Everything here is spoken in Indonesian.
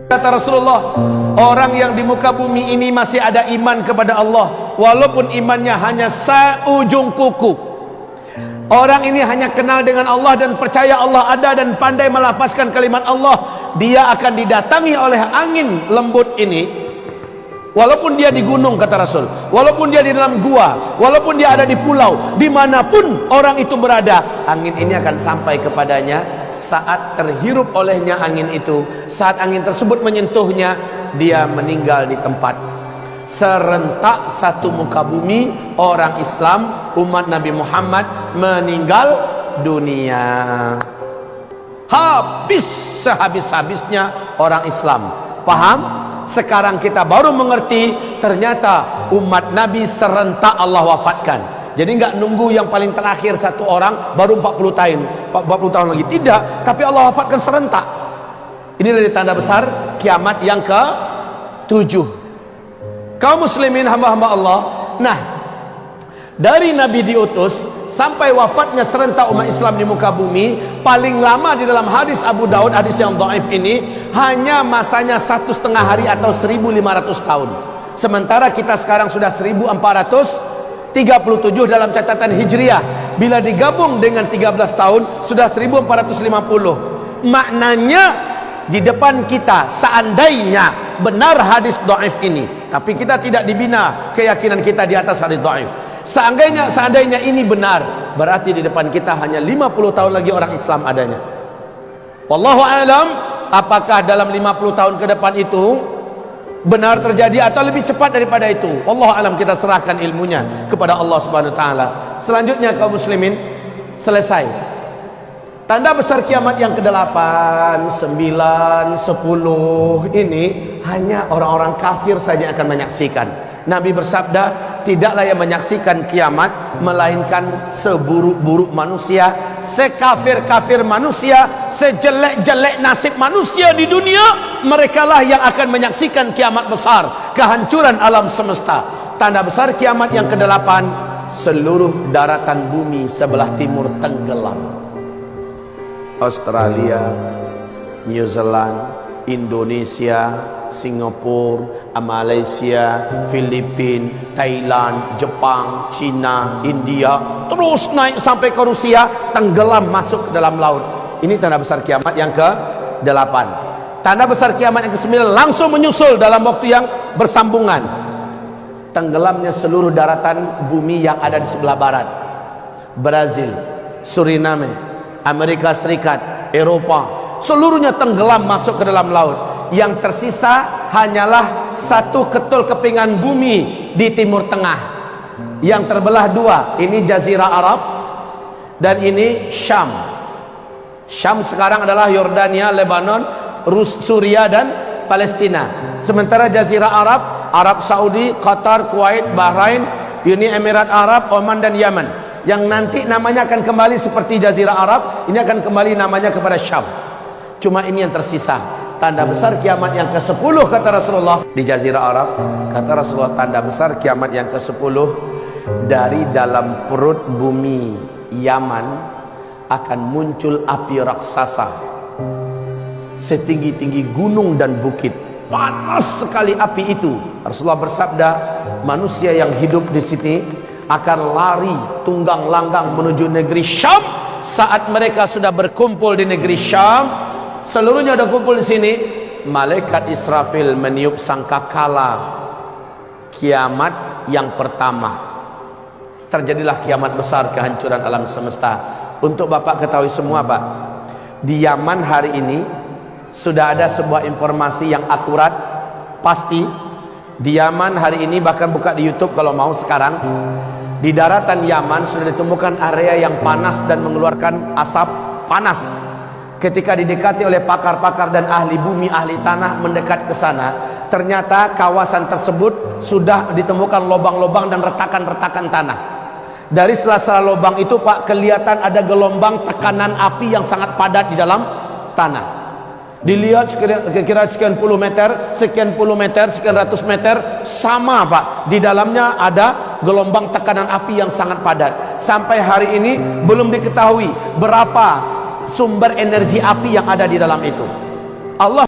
Kata Rasulullah, orang yang di muka bumi ini masih ada iman kepada Allah, walaupun imannya hanya seujung kuku. Orang ini hanya kenal dengan Allah dan percaya Allah ada dan pandai melafazkan kalimat Allah, dia akan didatangi oleh angin lembut ini. Walaupun dia di gunung, kata Rasul, walaupun dia di dalam gua, walaupun dia ada di pulau, dimanapun orang itu berada, angin ini akan sampai kepadanya. Saat terhirup olehnya angin itu, saat angin tersebut menyentuhnya, dia meninggal di tempat. Serentak satu muka bumi, orang Islam, umat Nabi Muhammad meninggal dunia. Habis sehabis-habisnya orang Islam. Paham? Sekarang kita baru mengerti, ternyata umat Nabi serentak Allah wafatkan. Jadi enggak nunggu yang paling terakhir satu orang baru 40 tahun lagi. Tidak, tapi Allah wafatkan serentak. Ini dari tanda besar kiamat yang ke-7. Kaum muslimin hamba-hamba Allah. Nah, dari Nabi diutus sampai wafatnya serentak umat Islam di muka bumi, paling lama di dalam hadis Abu Daud, hadis yang dhaif ini, hanya masanya 1,5 hari atau 1.500 tahun. Sementara kita sekarang sudah 1.437 dalam catatan Hijriah. Bila digabung dengan 13 tahun sudah 1.450. Maknanya di depan kita, seandainya benar hadis dhaif ini, tapi kita tidak dibina keyakinan kita di atas hadis dhaif. Seandainya ini benar, berarti di depan kita hanya 50 tahun lagi orang Islam adanya. Wallahu a'lam, apakah dalam 50 tahun ke depan itu benar terjadi atau lebih cepat daripada itu. Wallahu a'lam, kita serahkan ilmunya kepada Allah Subhanahu wa taala. Selanjutnya kaum muslimin, selesai. Tanda besar kiamat yang ke-8, 9, 10 ini hanya orang-orang kafir saja akan menyaksikan. Nabi bersabda, tidaklah yang menyaksikan kiamat melainkan seburuk-buruk manusia, sekafir-kafir manusia, sejelek-jelek nasib manusia di dunia, merekalah yang akan menyaksikan kiamat besar, kehancuran alam semesta. Tanda besar kiamat yang ke-8, seluruh daratan bumi sebelah timur tenggelam. Australia, New Zealand, Indonesia, Singapura, Malaysia, Filipina, Thailand, Jepang, China, India, terus naik sampai ke Rusia, tenggelam masuk ke dalam laut. Ini tanda besar kiamat yang ke-8. Tanda besar kiamat yang ke-9 langsung menyusul dalam waktu yang bersambungan. Tenggelamnya seluruh daratan bumi yang ada di sebelah barat. Brazil, Suriname, Amerika Serikat, Eropa, seluruhnya tenggelam masuk ke dalam laut. Yang tersisa hanyalah satu ketul kepingan bumi di timur tengah yang terbelah dua. Ini Jazirah Arab dan ini Syam. Syam sekarang adalah Yordania, Lebanon, Suriah dan Palestina. Sementara Jazirah Arab, Arab Saudi, Qatar, Kuwait, Bahrain, Uni Emirat Arab, Oman dan Yaman. Yang nanti namanya akan kembali seperti Jazirah Arab, ini akan kembali namanya kepada Syam. Cuma ini yang tersisa. Tanda besar kiamat yang ke-10 kata Rasulullah di Jazirah Arab. Kata Rasulullah, tanda besar kiamat yang ke-10, dari dalam perut bumi Yaman akan muncul api raksasa setinggi-tinggi gunung dan bukit. Panas sekali api itu. Rasulullah bersabda, manusia yang hidup di sini akan lari tunggang langgang menuju negeri Syam. Saat mereka sudah berkumpul di negeri Syam, seluruhnya sudah kumpul di sini, malaikat Israfil meniup sangkakala kiamat yang pertama. Terjadilah kiamat besar, kehancuran alam semesta. Untuk Bapak ketahui semua, Pak, di Yaman hari ini sudah ada sebuah informasi yang akurat, pasti. Di Yaman hari ini, bahkan buka di YouTube kalau mau sekarang, di daratan Yaman sudah ditemukan area yang panas dan mengeluarkan asap panas. Ketika didekati oleh pakar-pakar dan ahli bumi, ahli tanah mendekat ke sana, ternyata kawasan tersebut sudah ditemukan lubang-lubang dan retakan-retakan tanah. Dari sela-sela lubang itu, Pak, kelihatan ada gelombang tekanan api yang sangat padat di dalam tanah. Dilihat kira-kira sekian puluh meter, sekian puluh meter, sekian ratus meter, sama, Pak, di dalamnya ada gelombang tekanan api yang sangat padat. Sampai hari ini belum diketahui berapa sumber energi api yang ada di dalam itu. Allah